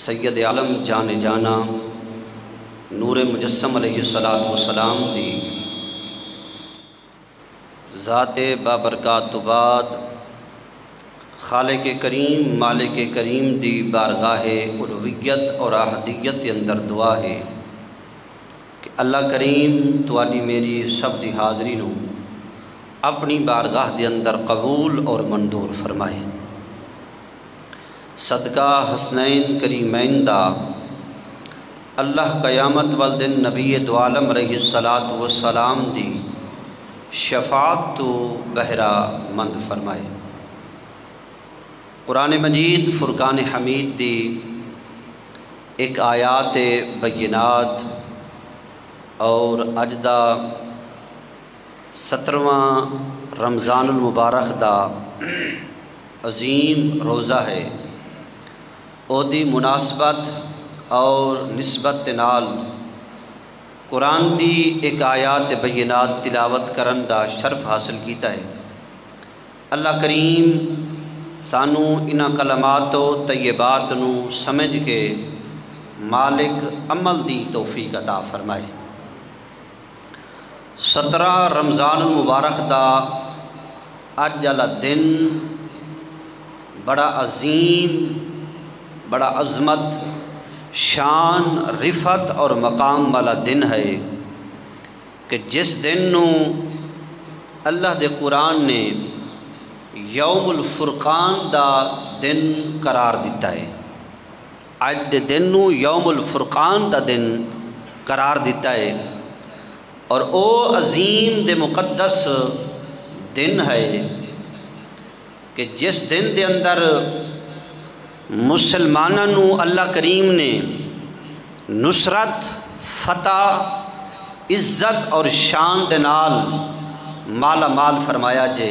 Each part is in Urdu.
سید عالم جان جانا نور مجسم علیہ السلام دی ذات بابرکات تو بعد خالق کریم مالک کریم دی بارگاہ الوہیت اور احدیت کے اندر دعا ہے کہ اللہ کریم تواڈی میری سب دی حاضری نو اپنی بارگاہ دے اندر قبول اور منظور فرمائے۔ صدقہ حسنین کریمین دا اللہ قیامت والدن نبی دو عالم علیہ السلام دی شفاعت تو بہرہ مند فرمائے۔ قرآن مجید فرقان حمید دی ایک آیات بینات اور اجدہ 17واں رمضان المبارک دا عظیم روزہ ہے، او دی مناسبت اور نسبت نال قرآن دی ایک آیات بینات تلاوت کرن دا شرف حاصل کیتا ہے۔ اللہ کریم سانو انہاں کلمات و طیبات نو سمجھ کے مالک عمل دی توفیق عطا فرمائے۔ 17 رمضان المبارک دا اج والا دن بڑا عظیم، بڑا عظمت، شان، رفت اور مقام والا دن ہے کہ جس دن نو اللہ دے قرآن نے یوم الفرقان دا دن قرار دیتا ہے۔ آج دے دن نو یوم الفرقان دا دن قرار دیتا ہے اور او عظیم دے مقدس دن ہے کہ جس دن دے اندر مسلمانوں نو اللہ کریم نے نصرت، فتح، عزت اور شان دے نال مالا مال فرمایا جے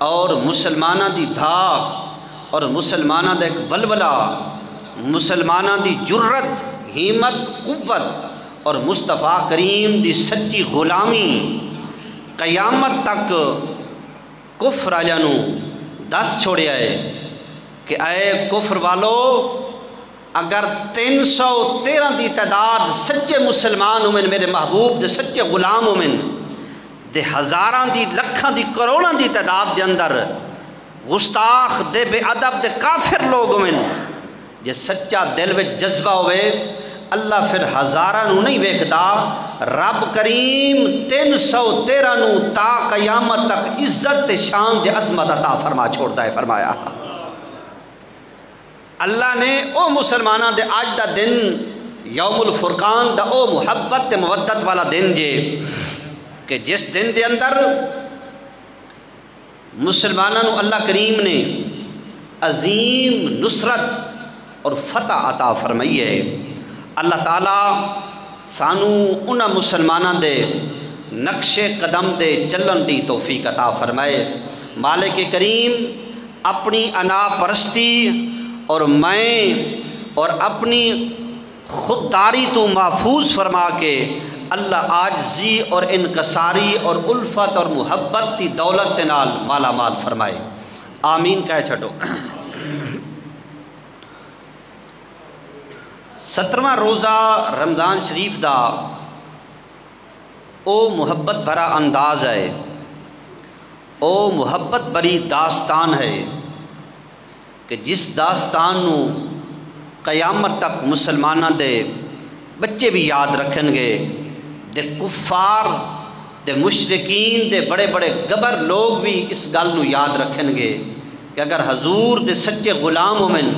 اور مسلمانہ دی دھاک اور مسلمانہ دا ایک ولولہ، مسلمانہ دی جرت، ہمت، قوت اور مصطفیٰ کریم دی سچی غلامی قیامت تک کفر آلیانو دس چھوڑیا ہے کہ اے کفر والو، اگر 313 دی تعداد سچے مسلمان ہومن، میرے محبوب دے سچے غلام ہومن، دے ہزاران دی لکھاں دی کروڑاں دی تعداد دے اندر گستاخ دے بے ادب دے کافر لوگ ہومن، جے سچا دل وچ جذبہ ہوئے اللہ پھر ہزاراں نو نہیں ویکھدا، رب کریم 313 نو تا قیامت تک عزت تے شان دے عظمت عطا فرما چھوڑتا ہے۔ فرمایا اللہ نے او مسلمانہ دے آج دا دن یوم الفرقان دا او محبت تے مودت والا دن جے کہ جس دن دے اندر مسلمانہ نو اللہ کریم نے عظیم نصرت اور فتح عطا فرمائی ہے۔ اللہ تعالیٰ سانو انہا مسلمانہ دے نقش قدم دے چلن دی توفیق عطا فرمائے۔ مالک کریم اپنی انا پرستی اور میں اور اپنی خودداری تو محفوظ فرما کے اللہ عاجزی اور انکساری اور الفت اور محبت دی دولت نال مالا مال فرمائے۔ آمین کہہ چھٹو۔ 17واں روزہ رمضان شریف دا او محبت بھرا انداز ہے، او محبت بری داستان ہے کہ جس داستان نو قیامت تک مسلمانہ دے بچے بھی یاد رکھن گے، دے کفار، دے مشرکین، دے بڑے بڑے گبر لوگ بھی اس گل نو یاد رکھن گے کہ اگر حضور دے سچے غلام ہومن،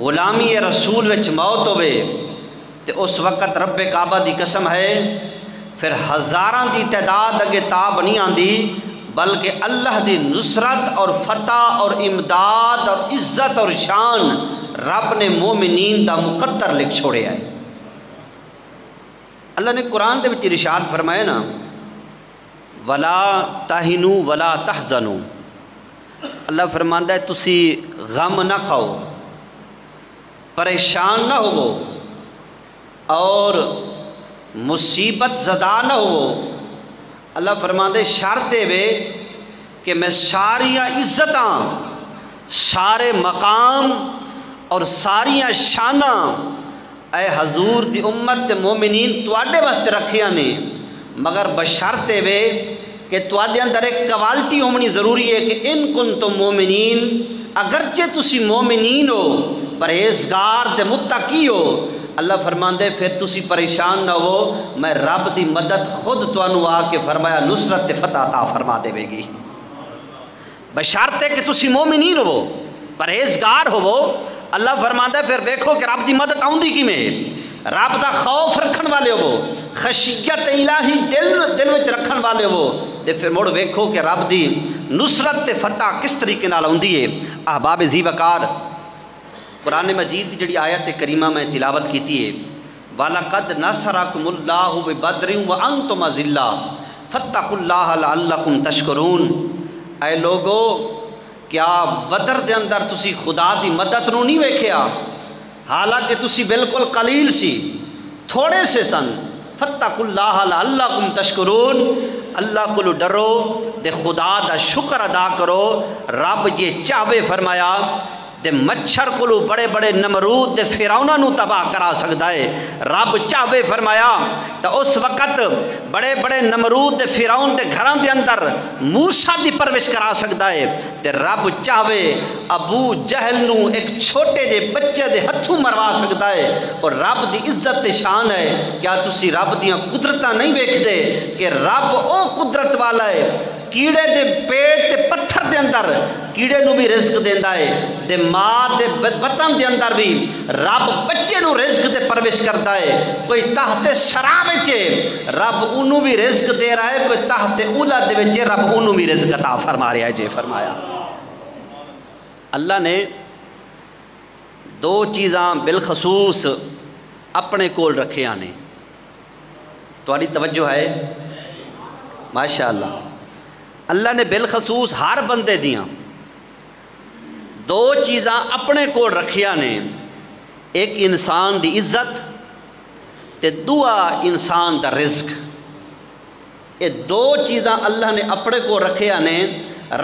غلامی رسول وچ موت ہوئے تے اس وقت رب کعبہ دی قسم ہے پھر ہزاراں دی تعداد اگے تاب نہیں آندی، بلکہ اللہ دی نصرت اور فتح اور امداد اور عزت اور شان رب نے مومنین دا مقدر لکھ چھوڑے آئے۔ اللہ نے قرآن دے وچ ارشاد فرمایا نا وَلَا تَهِنُوا وَلَا تَحْزَنُوا، اللہ فرماندا ہے تسی غم نہ کھاؤ، پریشان نہ ہو اور مصیبت زدہ نہ ہو۔ اللہ فرماندے شرط دے کہ میں ساری عزتاں، سارے مقام اور ساریاں شاناں اے حضور دی امت تے مومنین تواڈے واسطے رکھیاں نے، مگر بشرطے وے کہ تواڈے اندر ایک کوالٹی ہونی ضروری ہے کہ ان کنتم مومنین، اگرچہ تسی مومنین ہو، پرہیزگار تے متقی ہو، اللہ فرماندے پھر تسی پریشان نہ ہو، میں رب دی مدد خود تانوں آ کے فرمایا نصرت تے فتح عطا فرما دے گی، بشرطے کہ تسی مومنین ہو، پرہیزگار ہو۔ اللہ فرماندہ ہے پھر دیکھو کہ رب دی مدد آؤندی کیویں، رب دا خوف رکھن والے ہو، خشیت الہی دل وچ رکھن والے ہو، تے پھر مڑ ویکھو کہ رب دی نصرت تے فتح کس طریقے نال آؤندی ہے۔ احباب ذی وقار، قرآن مجید دی جڑی آیت کریمہ میں تلاوت کیتی ہے، وَلَقَدْ نَصَرَكُمُ اللَّهُ بِبَدْرٍ وَأَنْتُمْ أَذِلَّةٌ فَاتَّقُوا اللَّهَ لَعَلَّكُمْ تَشْكُرُونَ۔ اے لوگو، کیا بدر دے اندر تسی خدا دی مدد نو نہیں ویکھیا، حالانکہ تسی بالکل قلیل سی، تھوڑے سے سن۔ فَاتَّقُوا اللَّهَ لَعَلَّكُمْ تَشْكُرُونَ، اللہ کو ڈرو دے خدا دا شکر ادا کرو۔ رب یہ چاہے فرمایا دے مچھر کو بڑے بڑے نمرود دے فرعوناں نو تباہ کرا سکتا ہے، رب چاہے فرمایا تو اس وقت بڑے بڑے نمرود دے فرعون دے گھراں دے اندر موسیٰ دی پرورش کرا سکتا ہے، تے رب چاہے ابو جہل نو ایک چھوٹے دے بچے دے ہتھوں مروا سکتا ہے۔ اور رب دی عزت تے شان ہے، کیا تسی رب دیاں قدرتاں نہیں ویکھ دے کہ رب او قدرت والا ہے، کیڑے دے پیٹ تے پتھر دے اندر کیڑے نو بھی رزق دیندا ہے، تے ماں دے بطن دے اندر بھی رب بچے نو رزق تے پرورش کرتا ہے، کوئی تحت شراب وچے رب انہوں بھی رزق دے رہا ہے، کوئی تحت اولا دے وچے رب انہوں بھی رزق عطا فرما رہا ہے۔ جے فرمایا اللہ نے دو چیزاں بالخصوص اپنے کول رکھے آنے، تمہاری توجہ ہے ماشاءاللہ، اللہ نے بالخصوص ہر بندے دیاں دو چیزاں اپنے کول رکھیا نے، ایک انسان دی عزت تے دوسرا انسان دا رزق۔ یہ دو چیزاں اللہ نے اپنے کو رکھیا نے،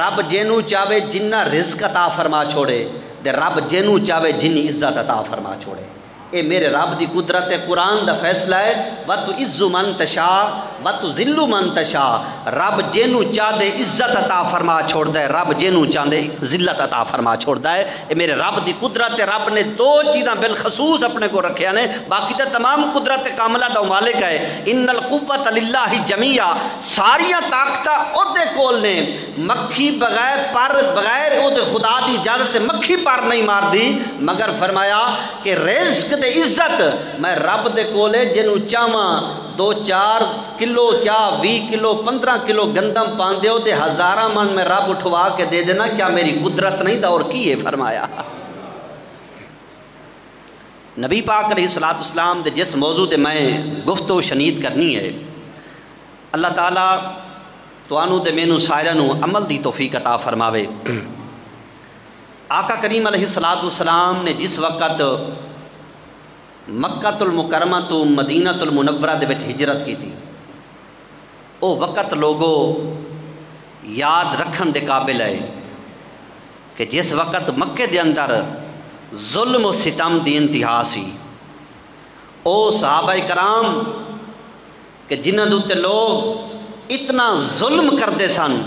رب جنوں چاہے جنہ رزق عطا فرما چھوڑے، تے رب جنوں چاہے جنی عزت عطا فرما چھوڑے۔ اے میرے رب دی قدرت قرآن دا فیصلہ ہے، وَتُعِزُّ مَن تَشَاءُ وَتُذِلُّ مَن تَشَاءُ، رب جنوں چاہے عزت عطا فرما چھوڑدا ہے، رب جنوں چاہے ذلت عطا فرما چھوڑدا ہے۔ اے میرے رب دی قدرت، رب نے دو چیزاں بالخصوص اپنے کو رکھیا نے، باقی تے تمام قدرت کاملہ دا مالک ہے۔ ان القوۃ للہ جمیعا، ساریاں طاقتاں او دے کول نے، مکھی بغیر پر بغیر او دے خدا دی اجازت مکھی پر نہیں مار دی، مگر فرمایا کہ رزق تے عزت میں رب دے کولے، جنوں چاہواں 2-4 کلو کیا 20 کلو 15 کلو گندم پاندے ہو تے ہزاراں من میں رب اٹھوا کے دے دینا، کیا میری قدرت نہیں دا اور کی ہے فرمایا۔ نبی پاک علیہ السلام دے جس موضوع دے میں گفتگو شنید کرنی ہے، اللہ تعالیٰ توانو تے مینوں سائراں نو عمل دی توفیق عطا فرماوے۔ آقا کریم علیہ السلام نے جس وقت مکہ المکرمہ تو مدینہ المنورہ دے وچ ہجرت کی تھی، او وقت لوگوں یاد رکھن دے قابل ہے کہ جس وقت مکے دے اندر ظلم و ستم دی انتہا سی، او صحابہ کرام کہ جنہاں دے تے لوگ اتنا ظلم کردے سن،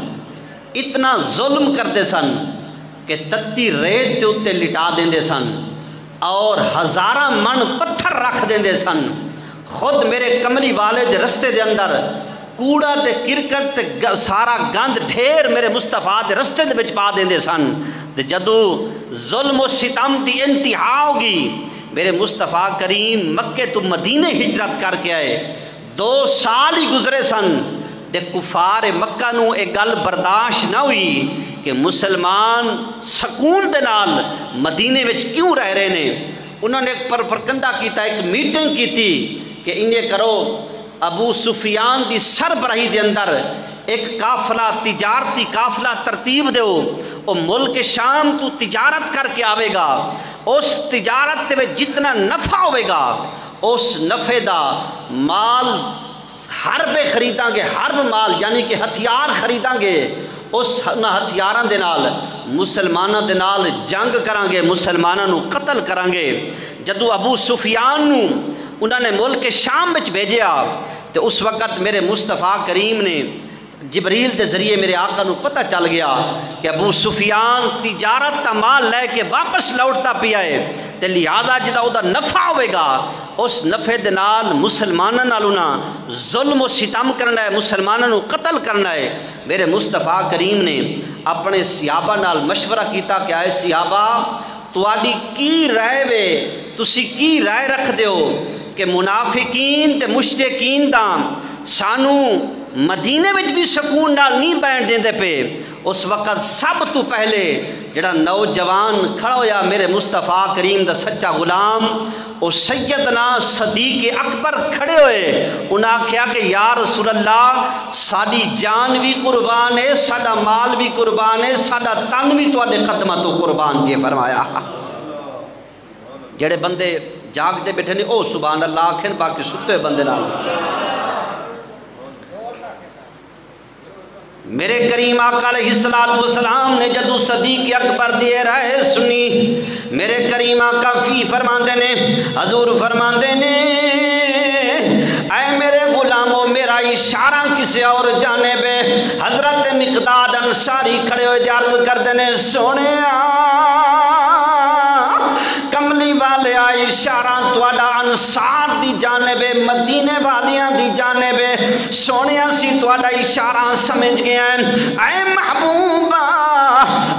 اتنا ظلم کردے سن کہ تتی ریت دے اتے لٹا دیندے سن اور ہزاراں من پتھر رکھ دیندے سن۔ خود میرے کملی والے دے رستے دے اندر کوڑا تے کرکٹ تے سارا گند ڈھیر میرے مصطفیٰ دے رستے دے وچ پا دیندے سن، تے جدو ظلم و ستم دی انتہا ہوگی، میرے مصطفیٰ کریم مکے تو مدینے ہجرت کر کے آئے، 2 سال ہی گزرے سن، تے کفار مکہ نو ایک گل برداشت نہ ہوئی کہ مسلمان سکون دے نال مدینے وچ کیوں رہ رہے نے۔ انہوں نے ایک پرکندہ کیتا، ایک میٹنگ کی تھی کہ انہیں کرو ابو سفیان دی سربراہی دے اندر ایک قافلہ تجارتی قافلہ ترتیب دیو، او ملک شام تو تجارت کر کے آوے گا، اس تجارت دے وچ جتنا نفع ہوئے گا اس نفع دا مال حرب خریداں گے، حرب مال یعنی کہ ہتھیار خریداں گے، اس ہتھیاراں دے نال مسلماناں دے نال جنگ کرانگے، مسلماناں نو قتل کرانگے۔ جدو ابو سفیان نو انہوں نے ملک شام بچ بھیجیا تو اس وقت میرے مصطفیٰ کریم نے جبریل دے ذریعے میرے آقا نو پتہ چل گیا کہ ابو سفیان تجارت تا مال لے کے واپس لوٹتا پیا ہے، تے لہذا جدا او دا نفع ہوئے گا اس نفع دے نال مسلماناں نالونا ظلم و ستم کرنا ہے، مسلماناں نو قتل کرنا ہے۔ میرے مصطفیٰ کریم نے اپنے صحابہ نال مشورہ کیتا کہ آئے صحابہ تواڈی کی رائے وے، تسی کی رائے رکھ دیو کہ منافقین تے مشرکین دا سانو مدینے وچ بھی سکون نال نہیں بیٹھ دیندے پے۔ اس وقت سب تو پہلے جڑا نوجوان کھڑا ہویا میرے مصطفیٰ کریم دا سچا غلام، او سیدنا صدیق اکبر کھڑے ہوئے، انہاں کہا کہ یا رسول اللہ ساڈی جان بھی قربان ہے، ساڈا مال بھی قربان ہے، ساڈا تن بھی تواڈے قدماں تو قربان جے۔ فرمایا جڑے بندے جاگتے بیٹھے نے او سبحان اللہ آکھن، باقی ستے بندے نال۔ میرے کریم آقا علیہ السلام نے جدو صدیق اکبر دیے رائے سنی، میرے کریم آقا فی فرماندے نے، حضور فرماندے نے اے میرے غلاموں میرا اشارہ کسی اور جانب ہے۔ حضرت مقداد انصاری کھڑے ہوئے عرض کردے نے سونے کملی والے آئی اشارہ تواڈا انصار دی جانب مدینے والیاں دی جانب سونے سی تواڈا اشارہ سمجھ گیا ہے۔ اے محبوبہ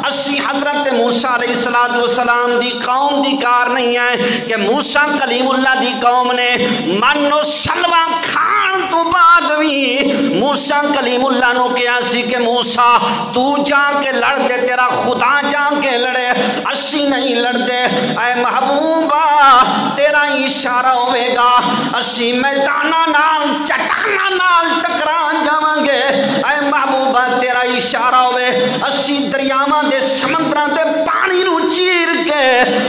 اسی حضرت موسیٰ علیہ السلام دی قوم دی کار نہیں ہے کہ موسیٰ کلیم اللہ دی قوم نے من و سلوہ کھان تو بعد بھی موسیٰ کلیم اللہ نو کیا سی کہ موسیٰ تو جا کے لڑ دے، تیرا خدا جا کے لڑے، اسی نہیں لڑ دے۔ اے محبوبہ تیرا اشارہ ہوئے گا اسی میدانہ نال چٹانا نال ٹکران جاؤں گے۔ اے محبوبہ تیرا اشارہ ہوئے اسی دریاواں دے سمندراں دے پانی نو چیر کے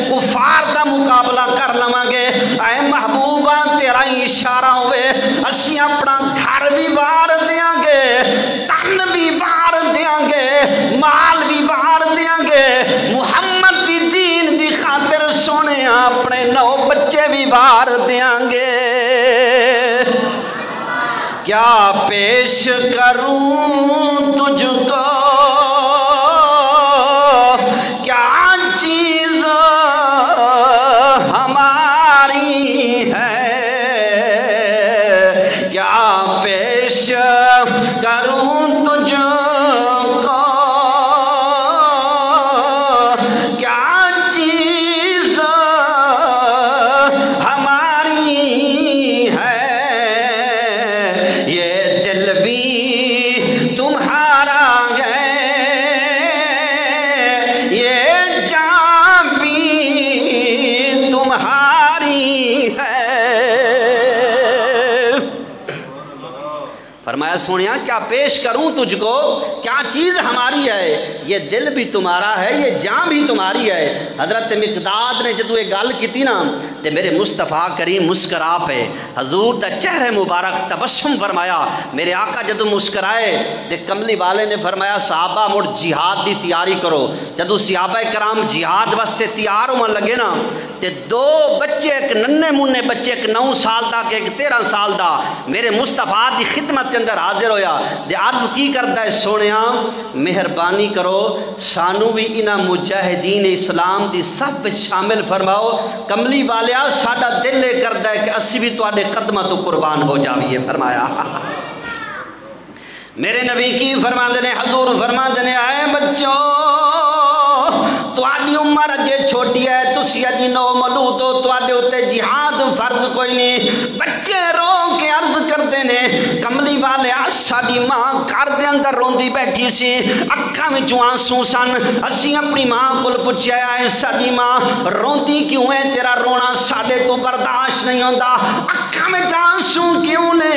کفار دا مقابلہ کر لواں گے۔ اے محبوبہ تیرا اشارہ ہوئے اسی اپنا گھر بھی بار دیاں گے، تن بھی بار دیاں گے، مال بھی بار دیاں گے، محمد دی دین دی خاطر سونے اپنے 9 بچے بھی بار دیاں گے۔ کیا پیش کروں تجھ کو کیا چیز ہماری ہے، کیا پیش کروں تجھ کو کیا چیز ہماری ہے، یہ دل بھی تمہارا ہے، یہ جان بھی تمہاری ہے۔ فرمایا سونیا کیا پیش کروں تجھ کو کیا چیز ہماری ہے، یہ دل بھی تمہارا ہے، یہ جان بھی تمہاری ہے۔ حضرت مقداد نے جدو یہ گل کی نا تے میرے مصطفیٰ کریم مسکرا پہ، حضور دا چہرہ مبارک تبسم فرمایا۔ میرے آقا جدو مسکرائے تے کملی والے نے فرمایا صحابہ مڑ جہاد دی تیاری کرو۔ جدو صحابہ کرام جہاد واسطے تیار ہونے لگے نا تے 2 بچے، ایک ننے منے بچے، ایک 9 سال دا کہ ایک 13 سال دا میرے مصطفیٰ دی خدمت کے اندر حاضر ہویا دے عرض کی کرتا ہے سونیا مہربانی کرو سانو بھی انہاں مجاہدین اسلام دی سب شامل فرماؤ۔ کملی والیا ساڈا دل لے کرتا ہے کہ اسی بھی تواڈے قدمہ تو قربان ہو جاویے۔ فرمایا میرے نبی کی فرما دینے، حضور فرما دینے آئے بچوں تواڈی عمر اگے چھوٹی ہے، تسی اجی نو مولود ہو، تواڈے اُتے جہاد فرض کوئی نہیں۔ بچے رو کے عرض کرتے نے کملی والے ساڈی ماں گھر دے اندر روندی بیٹھی سی، اکھاں وچوں آنسو سن۔ اسی اپنی ماں کول پوچھیا ہے ساڈی ماں روندی کیوں ہے، تیرا رونا ساڈے تو برداشت نہیں ہوندا، اکھاں وچ آنسو کیوں نے؟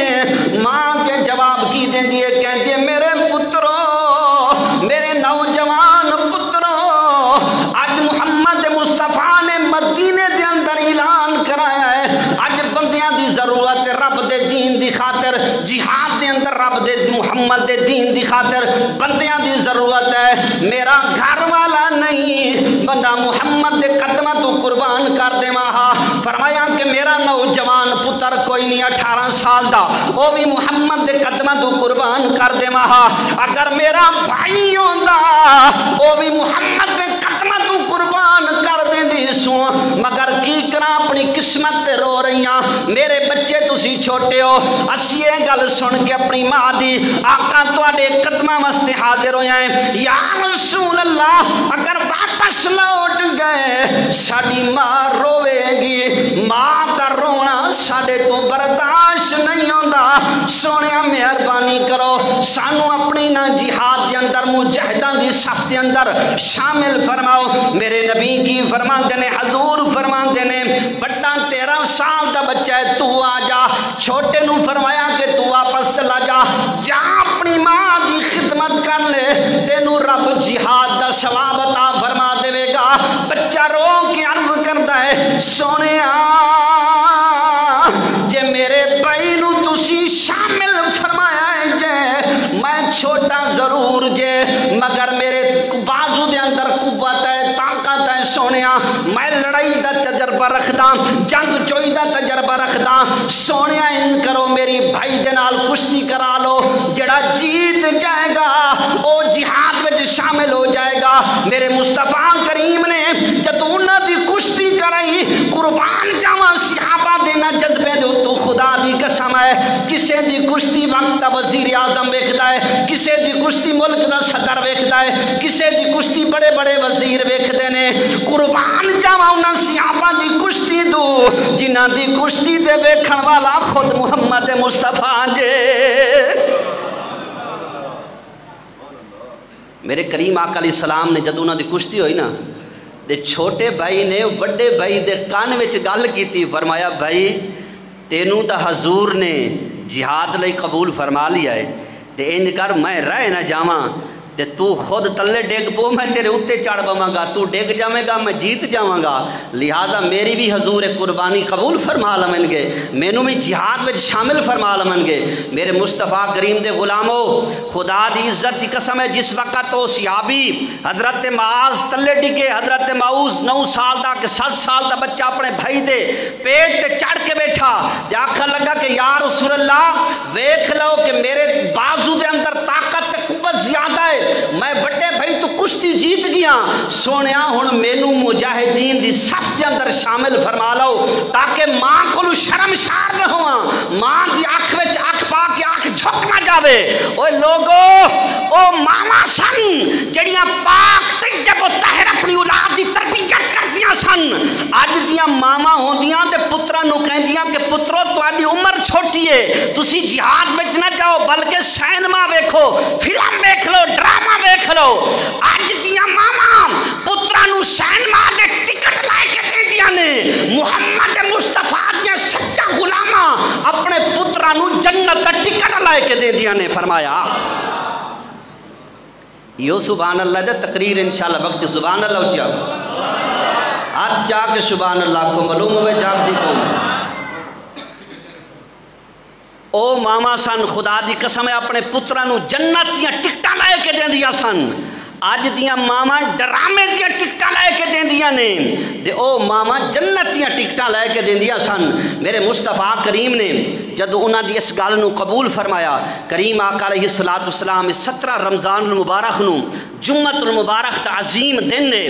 ماں کے جواب کی دیندی ہے، کہندی ہے میرے پترو، میرے نوجوان پترو، آج محمد مصطفیٰ نے مدینے دے اندر اعلان کرایا ہے آج بندیاں دی ضرورت رب دے دین دی خاطر، جہاد دے اندر رب دے محمد دے دین دی خاطر بندیاں دی ضرورت ہے میرا گھر والا نہیں بندہ محمد دے قدمہ تو قربان کر دے ماہا فرمایا کہ میرا نوجوان پتر کوئی نہیں 18 سال دا وہ بھی محمد دے قدمہ تو قربان کر دے ماہا اگر میرا بھائی ہوندا وہ بھی محمد دے قدمہ تو قربان کر دے دی سو مگر کی کرا اپنی قسمت تے رو رہیاں میرے بچے تسی چھوٹے ہو اسی یہ گل سن کے اپنی ماں دی آقا تواڈے قدمہ واسطے حاضر ہو جائیں یا رسول اللہ اگر واپس لوٹ گئے ساڈی ماں روے گی ماں دا رونا ساڈے تو برداشت نہیں ہوندا سونیا مہربانی کرو سانو اپنی نا جہاد دے اندر مجاہداں دی صف دے اندر شامل فرماؤ میرے نبی کی فرماندے نے حضور فرماندے نے بڑا 13 سال دا بچہ ہے تو آ جا چھوٹے نو فرمایا کہ تو واپس چلا جا جا اپنی ماں دی خدمت کر لے تینو رب جہاد دا ثواب عطا فرما دے گا بچہ رو کے عرض کردا ہے سونیا جے میرے بھائی نو تسی شامل فرمایا ہے جے میں چھوٹا ضرور جے مگر میرے بازو دے اندر قوت ہے طاقت ہے سونیا میں لڑائی دا تجربہ رکھدا جنگ چوئی دا تجربہ رکھدا سونیا ان کرو میری بھائی دے نال کشتی کرا لو جڑا جیت جائے گا او جہاد وچ شامل ہو جائے گا میرے مصطفیٰ کریم نے جب انہاں دی کشتی کرائی قربان جاواں صحابہ دینا جذبے دے تو خدا دی قسم ہے کسے دی کشتی وقت دا وزیر اعظم ویکھدا ہے کسے دی کشتی ملک دا صدر ویکھدا ہے کسے دی کشتی بڑے بڑے وزیر ویکھدے نے قربان جاواں انہاں صحابہ دی کشتی تو جنہاں دی کشتی دے ویکھن والا خود محمد مصطفیٰ جے میرے کریم آقا علیہ السلام نے جدو انہاں دی کشتی ہوئی نا دے چھوٹے بھائی نے بڑے بھائی دے کان وچ گل کیتی فرمایا بھائی تینوں دا حضور نے جہاد لئی قبول فرما لیا ہے تے انج کر میں رہ نہ جاواں تے تو خود تلے ڈیگ پو میں تیرے اتے چڑھ پواں گا تو ڈیگ جاویں گا میں جیت جاواں گا لہذا میری بھی حضور قربانی قبول فرما لمن گے مینوں بھی جہاد وچ شامل فرما لمن گے میرے مصطفیٰ کریم دے غلامو خدا دی عزت دی قسم ہے جس وقت وہ صحابی حضرت معاذ تلے ڈگے حضرت معاذ 9 سال دا کہ 7 سال دا بچہ اپنے بھائی دے پیٹ تے چڑھ کے بیٹھا تے آکھن لگا کہ یا رسول اللہ ویکھ لو کہ میرے بازو دے اندر طاقت تے قوت زیادہ ہے میں بڑے بھائی تو کشتی جیت گیا سونیا ہن مینوں مجاہدین دی صف دے اندر شامل فرما لو تاکہ ماں کو شرمشار نہ ہواں ماں دی اکھ وچ اکھ پا کے اکھ جھک نہ جاوے اوے لوگو او ماما سن جڑیاں پاک طیب و طاہر اپنی اولاد دی تربیت کردیاں سن اج دیاں ماما ہوندیاں تے پتراں نو کہندیاں کہ پترو تہاڈی عمر چھوٹی ہے تسی جہاد وچ نہ جاؤ بلکہ سینما ویکھو فلم ویکھ لو ڈرامہ ویکھ لو اج دیاں ماما پتراں نو سینما دے ٹکٹ لے کے دیندیاں نے محمد مصطفیٰ دیاں سچا غلاماں اپنے پتراں نو جنت دا ٹکٹ لے کے دیندیاں نے فرمایا یہ سبحان اللہ دے تقریر انشاءاللہ وقت سبحان اللہ اچھا ہاتھ چاہ کے سبحان اللہ کو معلوم ہوئے جاگ دی قوم او ماما سن خدا دی قسم ہے اپنے پترانو جنت دیاں ٹکٹاں لائے کے دیں دیا سن آج دیاں ماما ڈرامے دیاں ٹکٹاں لائے کے دیں دیا نے دے او ماما جنت دیاں ٹکٹاں لائے کے دیں دیا سن میرے مصطفیٰ کریم نے جدو انہاں دی اس گال نو قبول فرمایا کریم آقا علیہ السلام 17 رمضان المبارک نو جمعۃ المبارک تعظیم دن نے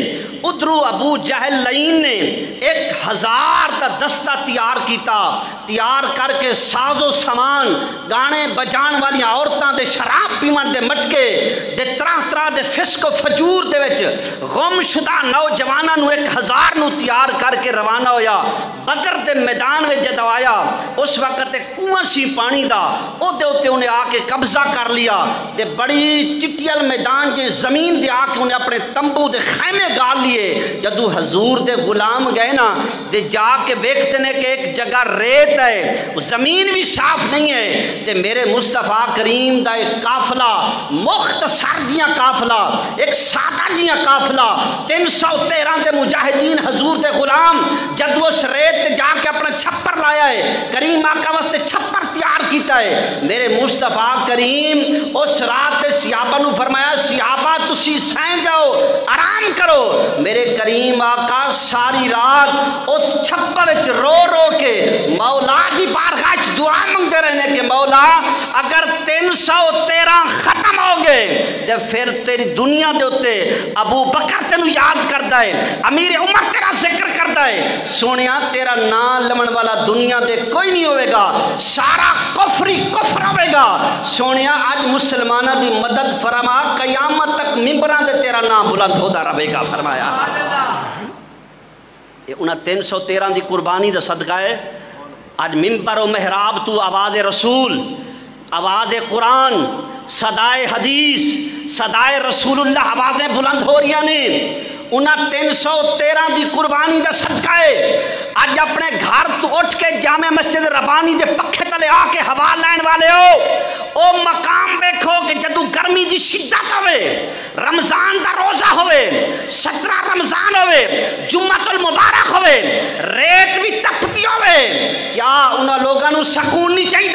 ادھرو ابو جہل لعین نے 1000 دا دستہ تیار کر کے ساز و سامان گانے بجان والی عورتاں دے شراب پیون دے مٹکے دے طرح دے فسق و فجور دے وچ غم شدہ نوجواناں نو 1000 نو تیار کر کے روانہ ہویا بدر دے میدان وچ جدو آیا اس وقت ایک کنواں سی پانی دا او دے اوتے انہیں آ کے قبضہ کر لیا دے بڑی چٹیل میدان کے زمین دے آ کے انہیں اپنے تمبو دے خیمے گال لیے جدو حضور دے غلام گئے نا دے جا کے دیکھتے نے کہ ایک جگہ ریت ہے زمین بھی صاف نہیں ہے تے میرے مصطفیٰ کریم دا ایک قافلہ مختصر دیاں قافلہ ایک سادہ دیاں قافلہ 313 دے مجاہدین حضور دے غلام جدو اس ریت جا کے اپنا چھپر لایا ہے کریم آقا واسطے چھپر تیار کی کیتا ہے میرے مصطفیٰ کریم اس رات صحابہ نو فرمایا صحابہ تسی سائیں جاؤ آرام کرو میرے کریم آقا ساری رات اس چھپر رو رو کے مولا دی بارگاہ دعا منگتے رہنے کہ مولا اگر 313 ختم ہو گئے تو پھر تیری دنیا دے ہوتے ابو بکر تینو یاد کرتا ہے امیر عمر تیرا ذکر کرتا ہے سونیا تیرا نام لمن والا دنیا دے کوئی نہیں ہوئے گا سارا کفری کفر ہوئے گا سونیا آج مسلمانہ دی مدد فرما قیامت تک ممبران دے تیرا نام بلند ہوتا رہے گا فرمایا یہ انہاں 313 دی قربانی دا صدقہ ہے آج ممبر و محراب تو آواز رسول آواز قرآن صدائے حدیث صدائے رسول اللہ آوازیں بلند ہو رہی ہیں انہاں 313 دی قربانی دا صدقہ ہے آج اپنے گھر تو اٹھ کے جامع مسجد ربانی دے پکھے تلے آ کے ہوا لین والے ہو او مقام بیکھو کہ جدو گرمی دی شدت ہوئے رمضان دا روزہ ہوئے 17 رمضان ہوئے جمعۃ المبارک ہوئے ریت بھی تپتی ہوئے کیا انہاں لوگاں نو سکون نہیں چاہیے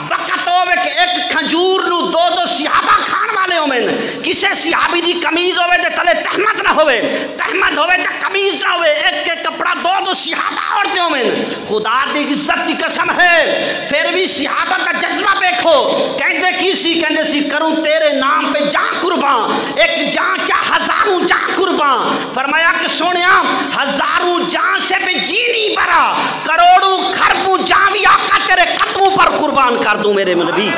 وقت ہوئے کہ ایک کھجور نو دو صحابہ کھان والے ہوئے کسے صحابی دی کمیز ہوئے دے تلے تہمت نہ ہوئے تہمت ہوئے دے کمیز نہ ہوئے ایک ایک کپڑا دو صحابہ عورتیں ہوئے خدا دی عزت دی قسم ہے پھر بھی صحابہ کا جذبہ دیکھو کہندے کسی کہندے سی کروں تیرے نام پہ جان قربان ایک جان کیا ہزاروں جان قربان فرمایا کہ سونیا ہزاروں جان سے بھی جی نہیں بھرا کروڑوں خربوں جان بھی آقا تیرے قدموں پر قربان کر دوں میرے نبی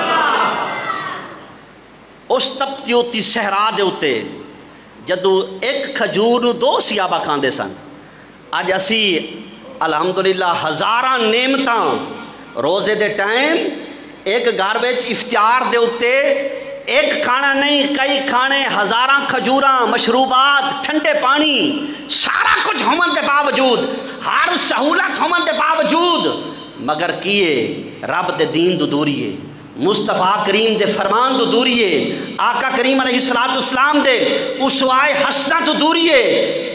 اس تپتی ہوتی صحرا دے ہوتے جدو ایک کھجور نو 2 صحابہ کھاندے سن آج اسی الحمدللہ ہزاراں نعمتاں روزے دے ٹائم ایک گھر وچ افطار دے ہوتے ایک کھانا نہیں کئی کھانے ہزاراں کھجوراں مشروبات ٹھنڈے پانی سارا کچھ ہون دے باوجود ہر سہولت ہون دے باوجود مگر کیے رب دے دین دو دوریے مصطفیٰ کریم دے فرمان تو دوریے آقا کریم علیہ السلام دے اسوائے حسنہ تو دوریے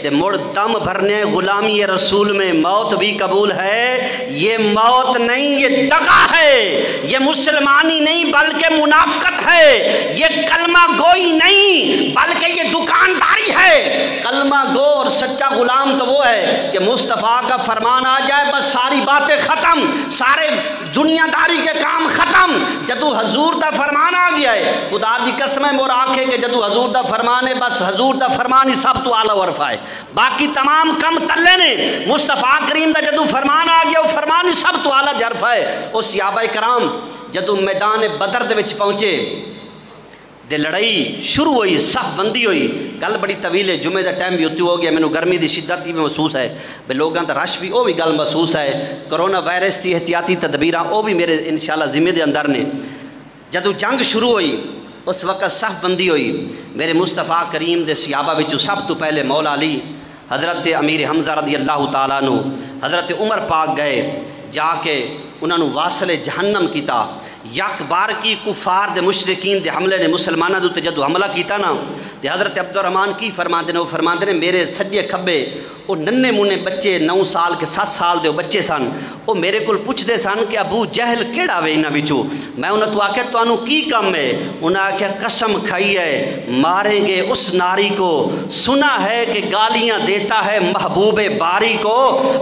دے مڑ دم بھرنے غلامی رسول میں موت بھی قبول ہے یہ موت نہیں یہ دغا ہے یہ مسلمانی نہیں بلکہ منافقت ہے یہ کلمہ گوئی نہیں بلکہ یہ دکانداری ہے کلمہ گو اور سچا غلام تو وہ ہے کہ مصطفیٰ کا فرمان آ جائے بس ساری باتیں ختم سارے دنیا داری کے کام ختم جدو حضور دا فرمان آ گیا ہے خدا دی قسم ہے مور آنکھیں کہ جدو حضور دا فرمان ہے بس حضور دا فرمان ہی سب تو اعلیٰ ورفا ہے باقی تمام کم تلے نے مصطفیٰ کریم دا جدو فرمان آ گیا وہ فرمان ہی سب تو اعلیٰ جرفا ہے وہ صحابہ کرام جدو میدان بدر دے وچ پہنچے دے لڑائی شروع ہوئی صف بندی ہوئی گل بڑی طویل ہے جمعے دا ٹائم بھی ہوتی ہو گیا مینوں گرمی دی شدت بھی محسوس ہے بے لوگاں دا رش بھی وہ بھی گل محسوس ہے کرونا وائرس دی احتیاطی تدبیراں وہ بھی میرے انشاءاللہ ذمہ دے اندر نے جدو جنگ شروع ہوئی اس وقت صف بندی ہوئی میرے مصطفیٰ کریم دے صحابہ وچوں سب تو پہلے مولا علی حضرت امیر حمزہ رضی اللہ تعالیٰ عنہ حضرت عمر پاک گئے جا کے انہوں نے واصل جہنم کیتا یک بار کی کفار دے مشرکین دے حملے نے مسلمانہ دوتے جدو حملہ کیتا نا دے حضرت عبدالرحمن کی فرماندے نے وہ فرماندے نے میرے سجے کھبے وہ ننے مونے بچے 9 سال کے 7 سال دے بچے سن وہ میرے کل پوچھ دے سن کہ ابو جہل کیڑا وے انہاں وچوں میں انہاں تو آکھیا تو انہوں کی کم ہے انہاں آکھیا قسم کھائی ہے ماریں گے اس ناری کو سنا ہے کہ گالیاں دیتا ہے محبوب باری کو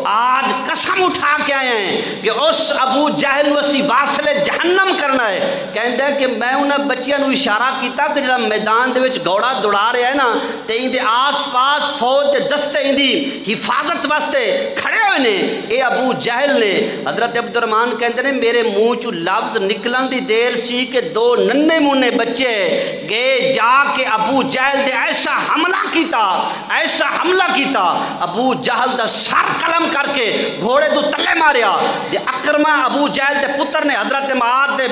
آج قسم اٹھا کے آئے ہیں کہ اس ابو جہل وسی واصل جہنم کرنا ہے کہندے کہ میں انہاں بچیاں نو اشارہ کیتا کہ جڑا میدان دے وچ گھوڑا دوڑا رہا ہے نا تے ان دے آس پاس فوج دے دستے ان دی حفاظت واسطے کھڑے ہوئے نے اے ابو جہل نے حضرت عبدالرحمن کہندے نے میرے منہ چوں لفظ نکلن دی دیر سی کہ 2 ننے مونے بچے گئے جا کے ابو جہل دے ایسا حملہ کیتا ابو جہل دا سر قلم کر کے گھوڑے تو تلے ماریا دے اکرمہ ابو جہل دے پتر نے حضرت معاذ دے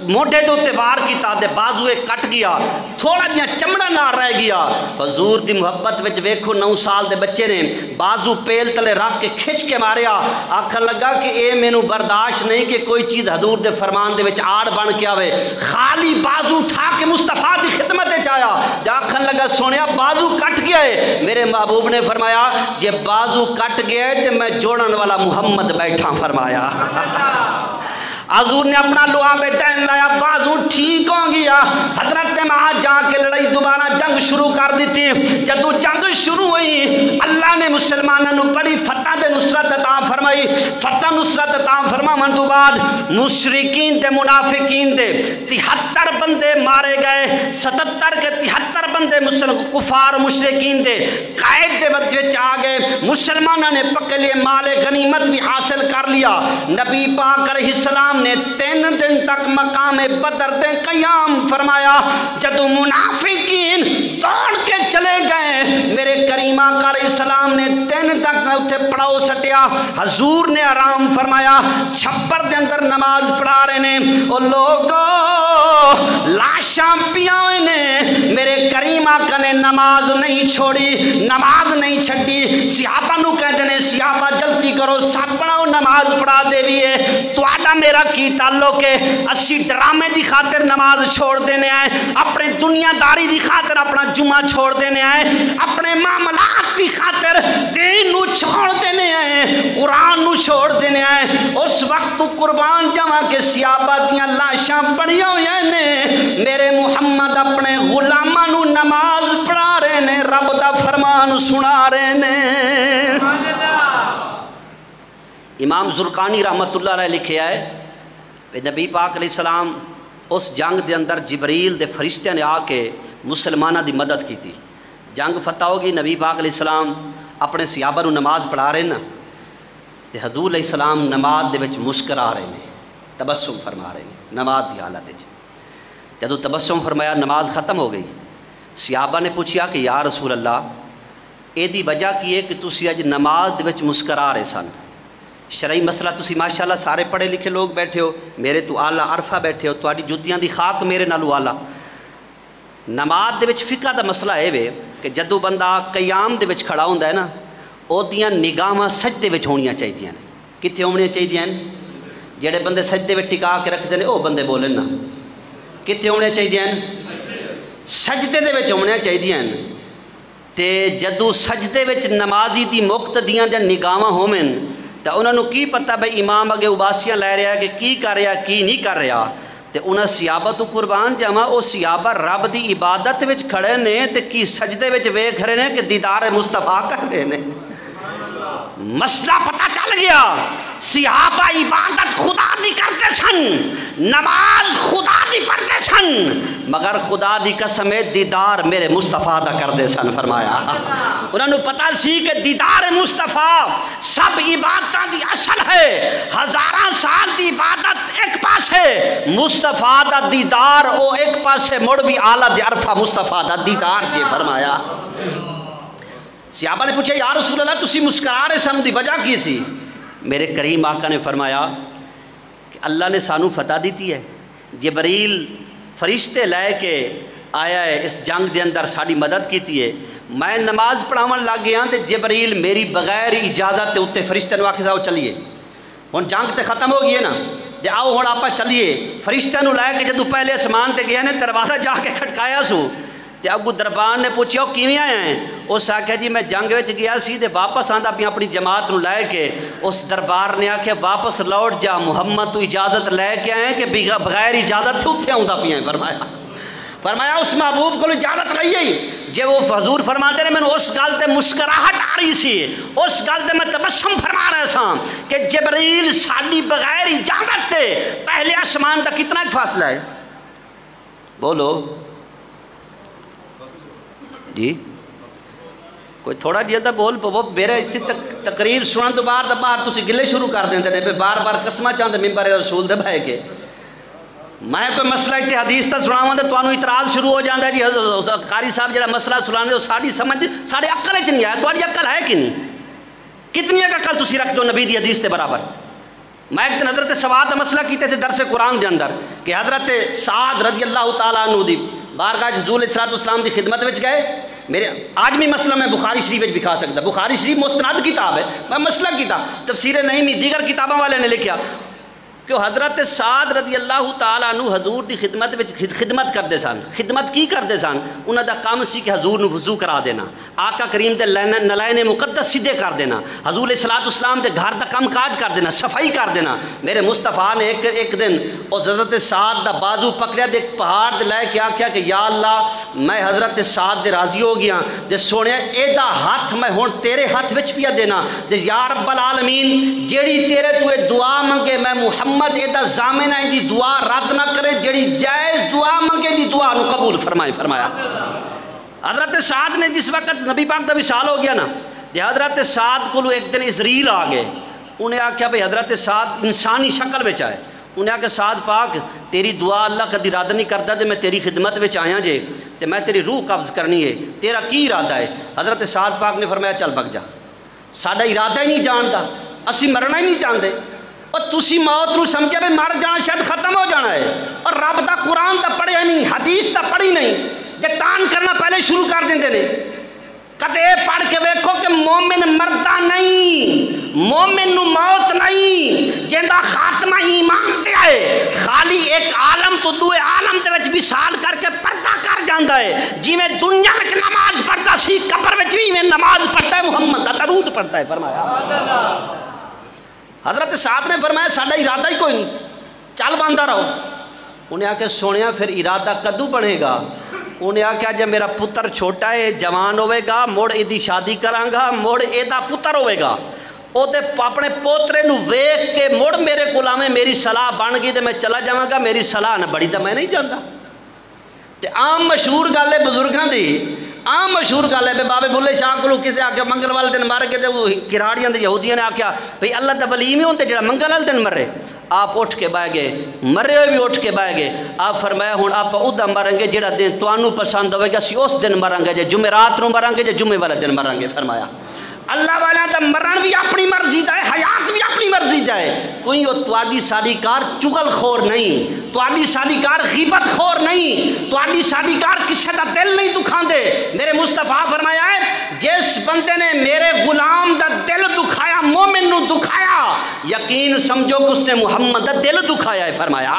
موٹے دے تے وار کیتا دے بازوے کٹ گیا تھوڑا جہاں چمڑا نہ رہ گیا حضور دی محبت وچ ویکھو 9 سال دے بچے نے بازو پیل تلے رکھ کے کھچ کے ماریا آکھن لگا کہ اے مینوں برداشت نہیں کہ کوئی چیز حضور دے فرمان دے وچ آڑ بن کے آوے خالی بازو اٹھا کے مصطفیٰ دی خدمت وچ آیا تے آکھن لگا سونیا بازو کٹ گیا ہے میرے محبوب نے فرمایا جے بازو کٹ گیا ہے تے میں جوڑن والا محمد بیٹھا فرمایا حضور نے اپنا لوہا پہ ٹہن لایا، بازو ٹھیک ہو گیا، حضرت نے وہاں جا کے لڑائی دوبارہ جنگ شروع کر دیتی۔ جدو جنگ شروع ہوئی اللہ نے مسلمانوں بڑی فتح دے نصرت عطا فرمائی۔ فتح نصرت عطا فرماون تو بعد مشرکین تے منافقین دے 73 بندے مارے گئے، 77 کے 73 بندے کفار مشرکین دے قائد دے وقت وچ آ گئے۔ مسلمانوں نے پکے لیے مال غنیمت بھی حاصل کر لیا۔ نبی پاک علیہ السلام نے 3 دن تک مقام بدر دے قیام فرمایا۔ جدو منافقین دوڑ کے چلے گئے، میرے کریم آقا علیہ السلام نے 3 تک اٹھے پڑاؤ سٹیا، حضور نے آرام فرمایا، چھپر دے اندر نماز پڑھا رہے نے۔ او لوگو لاشاں پیا ہوئے نے، میرے کریم آقا نے نماز نہیں چھوڑی، نماز نہیں چھڈی۔ صحابہ نو کہتے ہیں صحابہ جلدی کرو، سب پڑھاؤ نماز پڑھا دے بھی ہے، تو آڈا میرا کی تعلق ہے؟ اسی ڈرامے دی خاطر نماز چھوڑ دینے آئے، اپنے دنیا داری دی خاطر اپنا جمعہ چھوڑ دینے آئے، اپنے معاملات دی خاطر دین نو چھوڑ دینے آئے، قرآن نو چھوڑ دینے آئے۔ اس وقت تو قربان جاواں کے صحابہ دیاں لاشاں پڑھیا ہوئے نے، میرے محمد اپنے غلاماں نو نماز پڑھا رہے نے، رب دا فرمان سنا رہے نے۔ امام زرقانی رحمت اللہ علیہ لکھے آئے کہ نبی پاک علیہ السلام اس جنگ دے اندر جبریل دے فرشتے نے آ کے مسلمانہ دی مدد کی تھی۔ جنگ فتح ہوگی، نبی پاک علیہ السلام اپنے صحابہ نو نماز پڑھا رہے نا، تے حضور علیہ السلام نماز دے وچ مسکرا رہے ہیں، تبسم فرما رہے ہیں نماز دی حالت وچ۔ جدو تبسم فرمایا نماز ختم ہو گئی، صحابہ نے پوچھیا کہ یا رسول اللہ اے دی وجہ کی ہے کہ تسی اج نماز دے وچ مسکرا رہے سن؟ شرعی مسئلہ تسی ماشاءاللہ سارے پڑھے لکھے لوگ بیٹھے ہو، میرے تو آلہ عرفہ بیٹھے ہو، تواڈی جُتیاں دی خاک میرے نالو آلہ۔ نماز دے وچ فقہ دا مسئلہ ہے وے کہ جدو بندہ قیام دے وچ کھڑا ہوندا ہے نا، او دیاں نگاہاں سجدے وچ ہونیاں چاہیدیاں نے۔ کتے ہونیاں چاہیدیاں ہیں؟ جڑے بندے سجدے وچ ٹکا کے رکھدے نے او بندے بولن نا۔ کتے ہونیاں چاہیدیاں ہیں؟ سجدے دے وچ ہونیاں چاہیدیاں ہیں۔ تے جدو سجدے وچ نمازی دی مقتدیاں دے نگاہاں ہومن تو انہوں نے کی پتہ بھئی امام اگے اباسیاں لے رہا ہے کہ کی کر رہا کی نہیں کر رہا، تے انہاں صحابہ تو قربان جاواں او صحابہ رب دی عبادت وچ کھڑے نے تے کی سجدے وچ ویکھ رہے نے کہ دیدار مصطفیٰ کر رہے نے۔ مسئلہ پتہ چل گیا، صحابہ عبادت خدا دی کرتے سن، نماز خدا دی پڑھتے سن، مگر خدا دی قسم دیدار میرے مصطفیٰ دا کردے سن۔ فرمایا انہوں نے پتہ سی کہ دیدار مصطفیٰ سب عبادتاں دی اصل ہے، ہزاراں سال دی عبادت ایک پاس ہے، مصطفیٰ دا دیدار او ایک پاس ہے، مڑ بھی آلہ دی عرفہ مصطفیٰ دا دیدار جے۔ فرمایا صحابہ نے پوچھا یا رسول اللہ تسی مسکرا رہے سانو دی وجہ کی سی؟ میرے کریم آقا نے فرمایا کہ اللہ نے سانو فتح دیتی ہے، جبریل فرشتے لے کے آیا ہے، اس جنگ دے اندر ساری مدد کیتی ہے، میں نماز پڑھاون لگ گیا تے جبریل میری بغیر اجازت تے اتنے فرشتے نو آکھے آؤ چلیے، ہن جنگ تے ختم ہو گئی ہے نا، تے آؤ ہن آپا چلیے۔ فرشتے نو لے کے جدو پہلے اسمان تے گیا نے دروازہ جا کے کھٹکایا سو، تے اگو دربان نے پوچھیا وہ کیویں آئے ہیں؟ اس آکھیا جی میں جنگ وچ گیا سی تے واپس آندا پیا اپنی جماعت نو لے کے۔ اس دربار نے آکھیا واپس لوٹ جا، محمد تو اجازت لے کے آئے کہ بغیر اجازت تو اتنے آندا پیا۔ فرمایا اس محبوب کو اجازت لئی آئی جے وہ حضور فرماتے ہیں میں اس گل تے مسکراہٹ آ رہی سی، اس گل تے میں تبسم فرما رہا سا کہ جبریل ساڈی بغیر اجازت تے پہلے آسمان تک کتنا فاصلہ ہے؟ بولو جی کوئی تھوڑا جہاں بول پو، میرے تقریر سنن تو باہر تسی گلے شروع کر دیں نے بار بار قسمہ چاہتے ممبر رسول دے بھائی کے میں کوئی مسئلہ اتنے حدیث تک سناواں تے تانوں اعتراض شروع ہو جاتا ہے جی قاری صاحب جڑا مسئلہ سنانے وہ ساری سمجھ سارے عقل وچ نہیں آیا، تہاڈی عقل ہے کہ نہیں؟ کتنی عقل تسی رکھ دو نبی دی حدیث دے برابر؟ میں ایک دن حضرت سعد کا مسئلہ کیتے تھے درس قرآن دے اندر کہ حضرت سعد رضی اللہ تعالیٰ عنہ دی بارگاہ حضور علیہ السلام دی خدمت وچ گئے۔ میرے آج بھی مسئلہ میں بخاری شریف وچ دکھا سکتا، بخاری شریف مستند کتاب ہے، میں مسئلہ کیتا تفسیر نعیمی دیگر کتابوں والے نے لکھیا کہ حضرت سعد رضی اللہ تعالیٰ عنہ حضور دی خدمت کرتے سن. خدمت کی کرتے سن؟ انہوں دا کام سی کہ حضور نو وضو کرا دینا، آقا کریم دے نلائن مقدس سیدھے کر دینا، حضور علیہ السلام دے گھر دا کام کاج کر دینا، صفائی کر دینا. میرے مصطفیٰ نے ایک دن اس حضرت سعد دا بازو پکڑیا دے پہاڑ دے لے کے آکھیا کہ یا اللہ میں حضرت سعد دے راضی ہو گیا دے سونے اے دا ہاتھ میں ہون تیرے ہاتھ وچ پیا دینا دے یا رب العالمین جیڑی تیرے تو دعا منگے میں محمد ادا زامن ہے دی دعا رد نہ کرے، جڑی جائز دعا منگے دی دعا نو قبول فرمایا. حضرت سعد نے جس وقت نبی پاک دا وصال ہو گیا نا تے حضرت سعد کو ایک دن اسرائیل آ گئے. انہیں آکھیا بھئی حضرت سعد انسانی شکل وچ آئے. انہیں آکھیا سعد پاک تیری دعا اللہ کدی رد نہیں کرتا تے میں تیری خدمت وچ آیا جے تے میں تیری روح قبض کرنی ہے، تیرا کی ارادہ ہے؟ حضرت سعد پاک نے فرمایا چل بگ جا، ساڈا ارادہ ہی نہیں جاندا، اسی مرنا ہی نہیں چاہتے. اور تسی موت نو سمجھے بھی مر جانا شاید ختم ہو جانا ہے، اور رب دا قرآن دا پڑھیا نہیں، حدیث دا پڑھی نہیں، جتان کرنا پہلے شروع کر دیندے نے. کدے پڑھ کے ویکھو کہ مومن مردہ نہیں، مومن نو موت نہیں، جندہ خاتمہ ایمان دے آئے خالی ایک عالم تو دوے عالم دے وچ بھی سال کر کے پردہ کر جاندہ ہے. جی میں دنیا وچ نماز پڑھتا سی قبر وچ بھی میں نماز پڑھتا ہے، محمد دا درود پڑھتا ہے. فرمایا حضرت سعد نے فرمایا ساڈا ارادہ ہی کوئی نہیں، چل باندھا رہو. انہیں آکھیا سونیا پھر ارادہ کدو بنے گا؟ انہیں آکھیا جب میرا پتر چھوٹا ہے جوان ہوئے گا مڑ ایدی شادی کران گا، مڑ ایدہ پتر ہوئے گا، او دے اپنے پوترے نو ویکھ کے مڑ میرے کولامے میری صلاح بن گئی تے میں چلا جاواں گا، میری صلاح نہ بڑی تے میں نہیں جاندا. تے عام مشہور گل ہے بزرگاں دی، عام مشہور گل ہے. بابے بلے شاہ کو کسی آکھیا منگل والے دن مر کے تے وہ کراڑیاں دے یہودیاں نے آکھیا بھئی اللہ دا ولی میں ہوندے جڑا منگل والے دن مرے. آپ اٹھ کے بہ گئے، مرے ہوئے بھی اٹھ کے بہ گئے. آپ فرمایا ہن آپ ادا مریں گے جڑا دن تانوں پسند ہوئے گا، اسی اس دن مریں گے، جے جمعرات نو مریں گے جے جمعے والے دن مریں گے. فرمایا اللہ والا دا مرن بھی اپنی مرضی دا ہے، حیات بھی اپنی مرضی دا ہے. کوئی وہ تواڈی ساڈی کار چغل خور نہیں، تواڈی ساڈی کار غیبت خور نہیں، تواڈی ساڈی کار کسے دا دل نہیں دکھاندے. میرے مصطفیٰ فرمایا ہے جس بندے نے میرے غلام دا دل دکھایا، مومن نو دکھایا، یقین سمجھو کہ اس نے محمد دا دل دکھایا ہے. فرمایا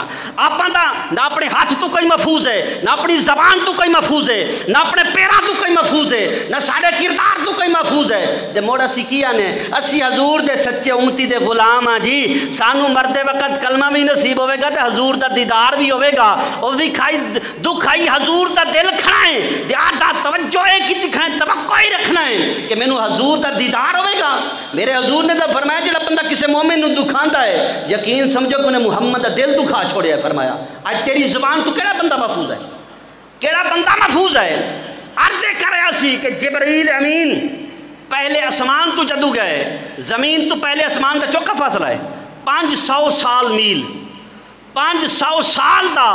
آپاں دا نہ اپنے ہاتھ تو کوئی محفوظ ہے، نہ اپنی زبان تو کوئی محفوظ ہے، نہ اپنے پیراں تو کوئی محفوظ ہے، نہ ساڈے کردار تو کوئی محفوظ ہے. تے موڑ اسی کیا نے اسی حضور دے سچے امتی دے غلام ہاں جی. سانو مردے وقت کلمہ بھی نصیب ہوئے گا تے حضور دا دیدار بھی ہوئے گا. او بھی کھائی دکھ آئی حضور دا دل کھڑائیں دیادہ توجہ ہے کی دکھائیں، توقع ہی رکھنا ہے کہ میں نو حضور دا دیدار ہوئے گا. میرے حضور نے تو فرمایا جڑا بندہ کسے مومن نو دکھاندا ہے یقین سمجھو کہ انہیں محمد دا دل دکھا چھوڑیا ہے. فرمایا آج تیری زبان تو کیڑا بندہ محفوظ ہے، کیڑا بندہ محفوظ ہے؟ عرض کر رہا سی کہ جبرائیل امین پہلے اسمان تو جدو گئے، زمین تو پہلے اسمان کا چوکا فاصلہ ہے 500 سال میل، 500 سال دا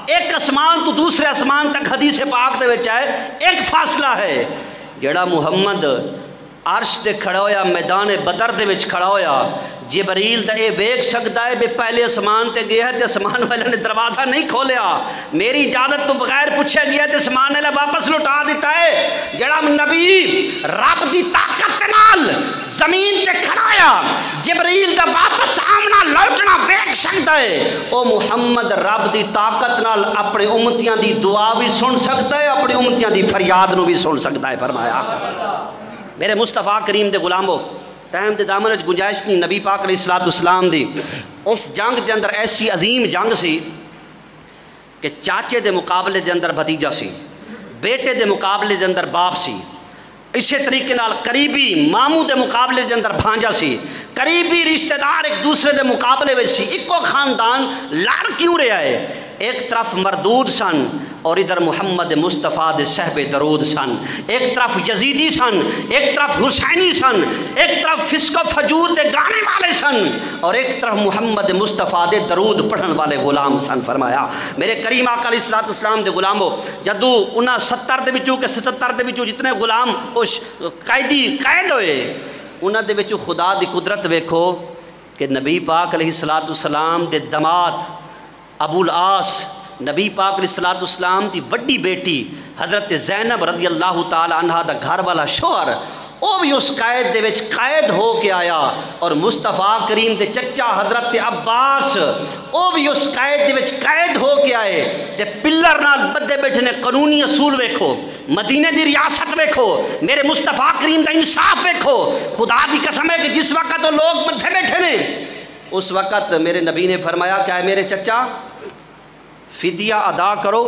ایک اسمان تو دوسرے اسمان تک حدیث پاک دے وچ ہے ایک فاصلہ ہے. جڑا محمد عرش دے کھڑا ہویا میدان بدر دے وچ کھڑا ہویا، جبریل تے اے ویکھ سکدا ہے بے پہلے اسمان تے گیا تے اسمان والے نے دروازہ نہیں کھولیا، میری اجازت تو بغیر پوچھا گیا تے اسمان والے واپس لوٹا دیتا ہے. جڑا نبی رب دی طاقت نال زمین تے کھڑا ہویا جبریل دا واپس آمنا لوٹنا ویکھ سکدا ہے، او محمد رب دی طاقت نال اپنے امتیاں دی دعا بھی سن سکدا ہے، اپنی امتیاں دی فریاد نو بھی سن سکدا ہے. فرمایا میرے مصطفیٰ کریم دے غلامو ٹائم دے دامن وچ گنجائش نہیں. نبی پاک علیہ السلام دی اس جنگ دے اندر ایسی عظیم جنگ سی کہ چاچے دے مقابلے دے اندر بھتیجا سی، بیٹے دے مقابلے دے اندر باپ سی، اسی طریقے نال قریبی ماموں دے مقابلے دے اندر بھانجا سی، قریبی رشتہ دار ایک دوسرے دے مقابلے وچ سی. اکو خاندان لڑ کیوں رہا ہے؟ ایک طرف مردود سن اور ادھر محمد مصطفیٰ دے صحب درود سن، ایک طرف یزیدی سن، ایک طرف حسینی سن، ایک طرف فسق و فجور دے گانے والے سن اور ایک طرف محمد مصطفیٰ دے درود پڑھن والے غلام سن. فرمایا میرے کریم آقا علیہ السلام دے غلامو جدو انہاں 70 دے وچوں کہ 77 دے وچوں جتنے غلام قید ہوئے انہاں دے وچوں خدا دی قدرت ویکھو کہ نبی پاک علیہ السلام دے دماد ابو العاص نبی پاک علیہ السلام دی وڈی بیٹی حضرت زینب رضی اللہ تعالی عنہ دا گھر والا شوہر وہ بھی اس قید دے وچ قید ہو کے آیا، اور مصطفیٰ کریم دے چچا حضرت عباس وہ بھی اس قید دے وچ قید ہو کے آئے تے پلر نال بدے بیٹھے نے قانونی اصول ویکھو، مدینے دی ریاست ویکھو، میرے مصطفیٰ کریم دا انصاف ویکھو۔ خدا دی قسم ہے کہ جس وقت وہ لوگ بدھے بیٹھے نے اس وقت میرے نبی نے فرمایا کہ اے میرے چچا فدیہ ادا کرو۔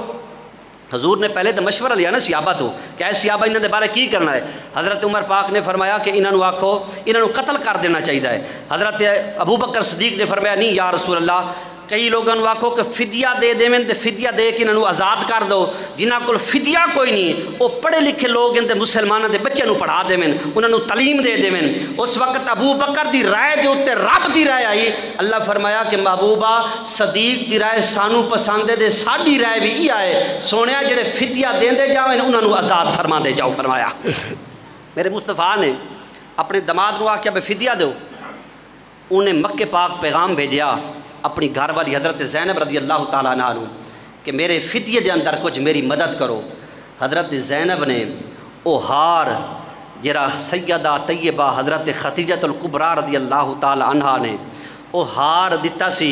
حضور نے پہلے تو مشورہ لیا نا صحابہ تو کہ اے صحابہ انہوں نے بارے کی کرنا ہے؟ حضرت عمر پاک نے فرمایا کہ انہوں نے آکھو انہوں نے قتل کر دینا چاہیے ہے۔ حضرت ابو بکر صدیق نے فرمایا نہیں یا رسول اللہ، کئی لوگوں نے آکھو کہ فدیہ دے دے تے فدیہ دے کے انہوں آزاد کر دو، جنہاں کول فدیہ کوئی نہیں وہ پڑھے لکھے لوگ ان مسلمانوں دے بچے نو پڑھا دے انہوں تعلیم دے دے۔ اس وقت ابو بکر دی رائے دے اوتے رب دی رائے آئی، اللہ فرمایا کہ محبوبہ صدیق دی رائے سانو پسند ہے، ساڈی رائے بھی یہ آئے سونیا جڑے فدیہ دیندے جاؤ انہوں آزاد فرما دے جاؤ۔ فرمایا میرے مصطفیٰ نے اپنے دماد کو آکھیا بے فدیہ دو، انہیں مکہ پاک پیغام بھیجیا اپنی گھر والی حضرت زینب رضی اللہ تعالیٰ عنہ کہ میرے فدیے دے اندر کچھ میری مدد کرو۔ حضرت زینب نے او ہار جرا سیدہ طیبہ حضرت خدیجہ الکبریٰ رضی اللہ تعالیٰ عنہ نے او ہار دیتا سی